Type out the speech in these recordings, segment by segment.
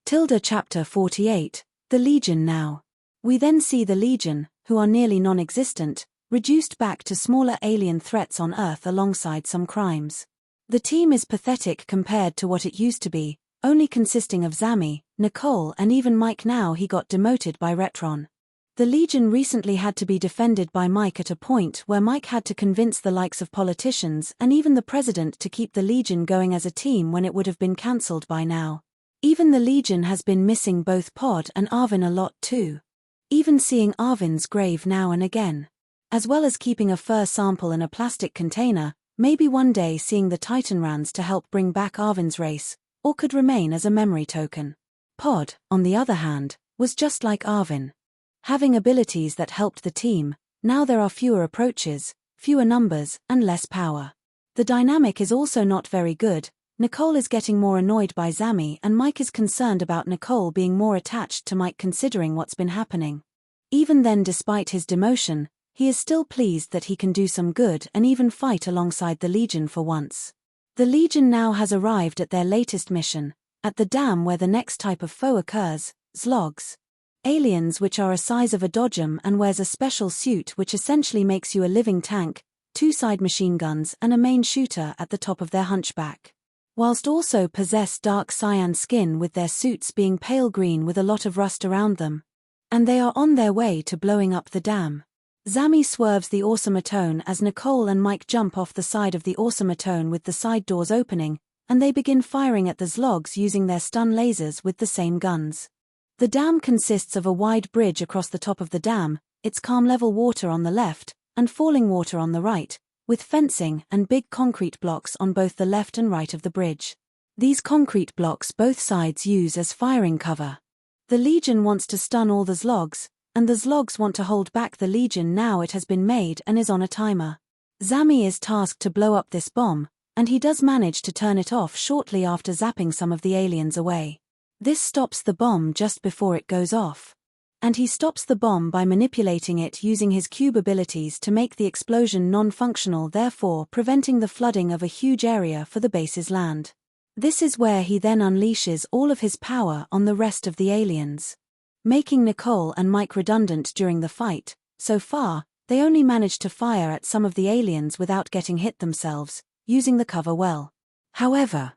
Chapter 48, The Legion now. We then see the Legion, who are nearly non-existent, reduced back to smaller alien threats on Earth alongside some crimes. The team is pathetic compared to what it used to be, only consisting of Zami, Nicole and even Mike. Now he got demoted by Retron. The Legion recently had to be defended by Mike at a point where Mike had to convince the likes of politicians and even the president to keep the Legion going as a team when it would have been cancelled by now. Even the Legion has been missing both Pod and Arvin a lot too. Even seeing Arvin's grave now and again. As well as keeping a fur sample in a plastic container, maybe one day seeing the Titanrans to help bring back Arvin's race, or could remain as a memory token. Pod, on the other hand, was just like Arvin. Having abilities that helped the team, now there are fewer approaches, fewer numbers, and less power. The dynamic is also not very good. Nicole is getting more annoyed by Zami and Mike is concerned about Nicole being more attached to Mike considering what's been happening. Even then, despite his demotion, he is still pleased that he can do some good and even fight alongside the Legion for once. The Legion now has arrived at their latest mission, at the dam where the next type of foe occurs, Zlogs. Aliens which are a size of a dodgem and wears a special suit which essentially makes you a living tank, 2 side machine guns and a main shooter at the top of their hunchback. Whilst also possess dark cyan skin with their suits being pale green with a lot of rust around them. And they are on their way to blowing up the dam. Zami swerves the Automaton as Nicole and Mike jump off the side of the Automaton with the side doors opening, and they begin firing at the Zlogs using their stun lasers with the same guns. The dam consists of a wide bridge across the top of the dam, its calm level water on the left, and falling water on the right, with fencing and big concrete blocks on both the left and right of the bridge. These concrete blocks both sides use as firing cover. The Legion wants to stun all the Zlogs, and the Zlogs want to hold back the Legion now it has been made and is on a timer. Zami is tasked to blow up this bomb, and he does manage to turn it off shortly after zapping some of the aliens away. This stops the bomb just before it goes off. And he stops the bomb by manipulating it using his cube abilities to make the explosion non-functional, therefore preventing the flooding of a huge area for the base's land. This is where he then unleashes all of his power on the rest of the aliens. Making Nicole and Mike redundant during the fight. So far, they only managed to fire at some of the aliens without getting hit themselves, using the cover well. However,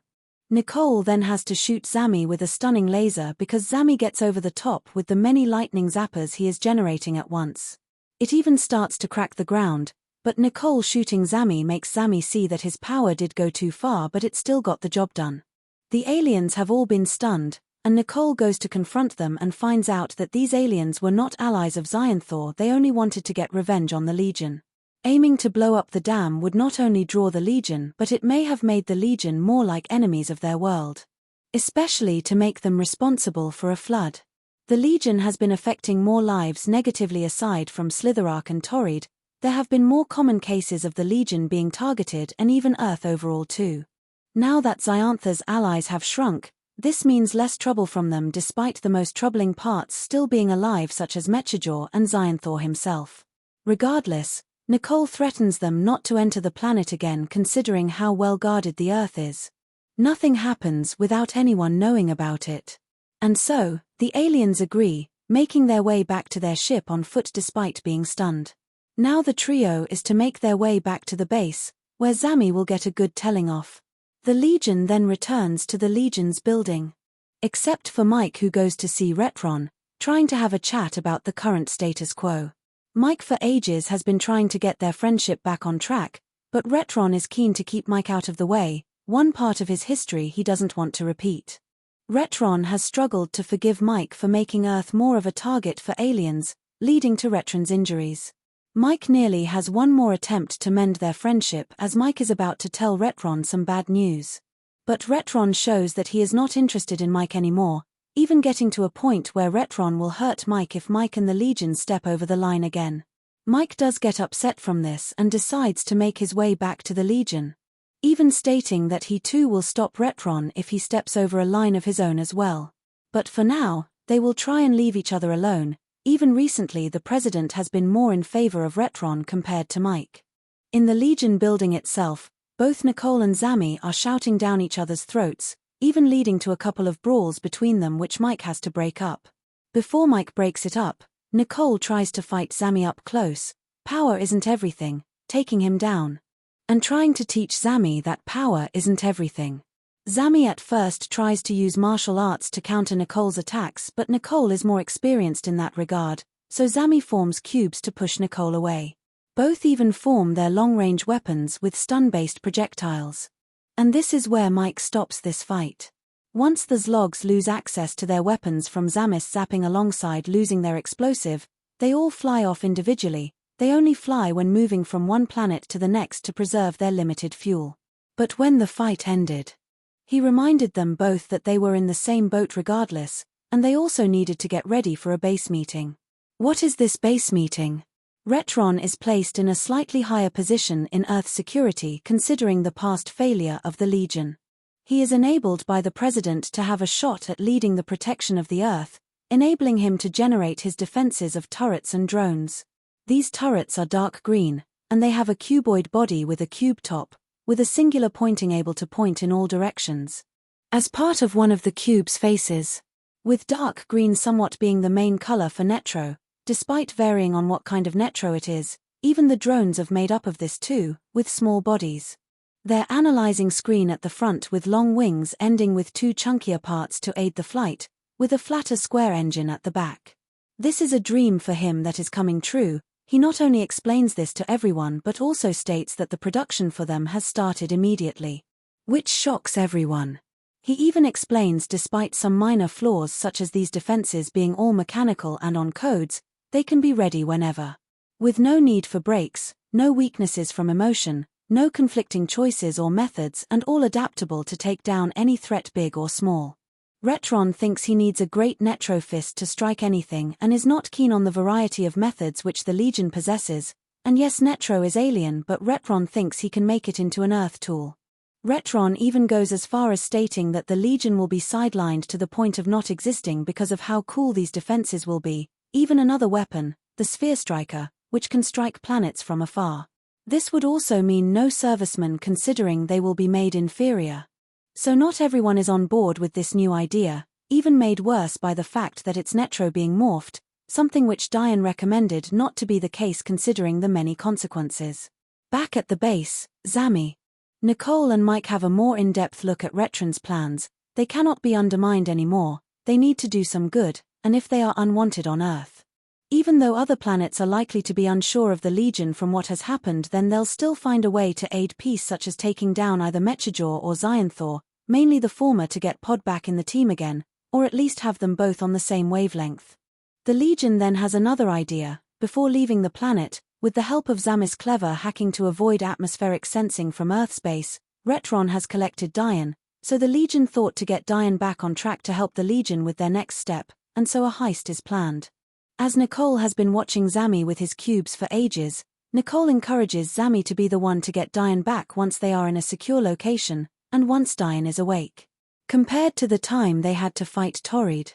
Nicole then has to shoot Zami with a stunning laser because Zami gets over the top with the many lightning zappers he is generating at once. It even starts to crack the ground, but Nicole shooting Zami makes Zami see that his power did go too far, but it still got the job done. The aliens have all been stunned, and Nicole goes to confront them and finds out that these aliens were not allies of Xyanthor, they only wanted to get revenge on the Legion. Aiming to blow up the dam would not only draw the Legion, but it may have made the Legion more like enemies of their world. Especially to make them responsible for a flood. The Legion has been affecting more lives negatively. Aside from Slitherark and Torrid, there have been more common cases of the Legion being targeted and even Earth overall too. Now that Xyanthor's allies have shrunk, this means less trouble from them despite the most troubling parts still being alive, such as Mechajaw and Xyanthor himself. Regardless, Nicole threatens them not to enter the planet again considering how well guarded the Earth is. Nothing happens without anyone knowing about it. And so, the aliens agree, making their way back to their ship on foot despite being stunned. Now the trio is to make their way back to the base, where Zami will get a good telling off. The Legion then returns to the Legion's building. Except for Mike, who goes to see Retron, trying to have a chat about the current status quo. Mike for ages has been trying to get their friendship back on track, but Retron is keen to keep Mike out of the way, one part of his history he doesn't want to repeat. Retron has struggled to forgive Mike for making Earth more of a target for aliens, leading to Retron's injuries. Mike nearly has one more attempt to mend their friendship as Mike is about to tell Retron some bad news. But Retron shows that he is not interested in Mike anymore, even getting to a point where Retron will hurt Mike if Mike and the Legion step over the line again. Mike does get upset from this and decides to make his way back to the Legion, even stating that he too will stop Retron if he steps over a line of his own as well. But for now, they will try and leave each other alone. Even recently the president has been more in favor of Retron compared to Mike. In the Legion building itself, both Nicole and Zami are shouting down each other's throats, even leading to a couple of brawls between them which Mike has to break up. Before Mike breaks it up, Nicole tries to fight Zammy up close. Power isn't everything, taking him down. And trying to teach Zammy that power isn't everything. Zammy at first tries to use martial arts to counter Nicole's attacks, but Nicole is more experienced in that regard, so Zammy forms cubes to push Nicole away. Both even form their long-range weapons with stun-based projectiles. And this is where Mike stops this fight. Once the Zlogs lose access to their weapons from Zammy's zapping alongside losing their explosive, they all fly off individually. They only fly when moving from one planet to the next to preserve their limited fuel. But when the fight ended, he reminded them both that they were in the same boat regardless, and they also needed to get ready for a base meeting. What is this base meeting? Retron is placed in a slightly higher position in Earth's security considering the past failure of the Legion. He is enabled by the President to have a shot at leading the protection of the Earth, enabling him to generate his defenses of turrets and drones. These turrets are dark green, and they have a cuboid body with a cube top, with a singular pointing able to point in all directions. As part of one of the cube's faces, with dark green somewhat being the main color for Netro, despite varying on what kind of Netro it is, even the drones are made up of this too, with small bodies. Their analyzing screen at the front with long wings ending with two chunkier parts to aid the flight, with a flatter square engine at the back. This is a dream for him that is coming true. He not only explains this to everyone but also states that the production for them has started immediately. Which shocks everyone. He even explains despite some minor flaws such as these defenses being all mechanical and on codes, they can be ready whenever. With no need for breaks, no weaknesses from emotion, no conflicting choices or methods and all adaptable to take down any threat big or small. Retron thinks he needs a great Netro fist to strike anything and is not keen on the variety of methods which the Legion possesses, and yes Netro is alien but Retron thinks he can make it into an Earth tool. Retron even goes as far as stating that the Legion will be sidelined to the point of not existing because of how cool these defenses will be, even another weapon, the Sphere Striker, which can strike planets from afar. This would also mean no servicemen considering they will be made inferior. So not everyone is on board with this new idea, even made worse by the fact that it's Netro being morphed, something which Diane recommended not to be the case considering the many consequences. Back at the base, Zammy, Nicole and Mike have a more in-depth look at Retron's plans. They cannot be undermined anymore, they need to do some good, and if they are unwanted on Earth. Even though other planets are likely to be unsure of the Legion from what has happened, then they'll still find a way to aid peace, such as taking down either Mechajaw or Xyanthor, mainly the former to get Pod back in the team again, or at least have them both on the same wavelength. The Legion then has another idea. Before leaving the planet, with the help of Zammy's clever hacking to avoid atmospheric sensing from Earth space, Retron has collected Diane, so the Legion thought to get Diane back on track to help the Legion with their next step, and so a heist is planned. As Nicole has been watching Zammy with his cubes for ages, Nicole encourages Zammy to be the one to get Diane back once they are in a secure location, and once Diane is awake. Compared to the time they had to fight Torrid,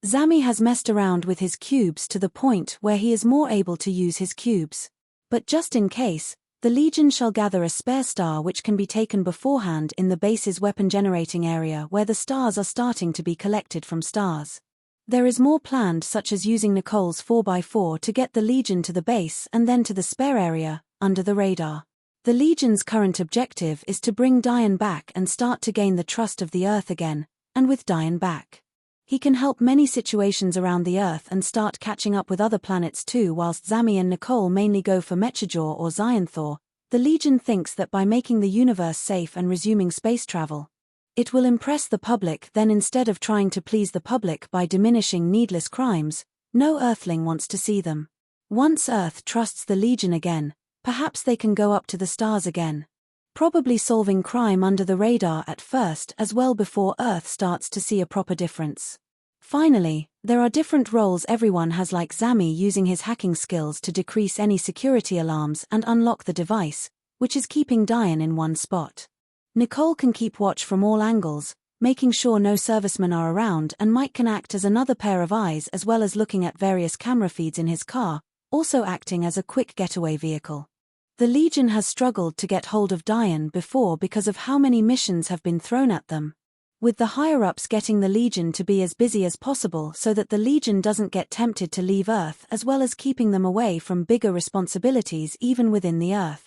Zammy has messed around with his cubes to the point where he is more able to use his cubes. But just in case, the Legion shall gather a spare star which can be taken beforehand in the base's weapon-generating area where the stars are starting to be collected from stars. There is more planned, such as using Nicole's 4x4 to get the Legion to the base and then to the spare area, under the radar. The Legion's current objective is to bring Diane back and start to gain the trust of the Earth again, and with Diane back, he can help many situations around the Earth and start catching up with other planets too. Whilst Zammy and Nicole mainly go for Mechajaw or Xyanthor, the Legion thinks that by making the universe safe and resuming space travel, it will impress the public. Then instead of trying to please the public by diminishing needless crimes, no Earthling wants to see them. Once Earth trusts the Legion again, perhaps they can go up to the stars again. Probably solving crime under the radar at first as well before Earth starts to see a proper difference. Finally, there are different roles everyone has, like Zammy using his hacking skills to decrease any security alarms and unlock the device, which is keeping Diane in one spot. Nicole can keep watch from all angles, making sure no servicemen are around, and Mike can act as another pair of eyes as well as looking at various camera feeds in his car, also acting as a quick getaway vehicle. The Legion has struggled to get hold of Diane before because of how many missions have been thrown at them. with the higher-ups getting the Legion to be as busy as possible so that the Legion doesn't get tempted to leave Earth, as well as keeping them away from bigger responsibilities even within the Earth.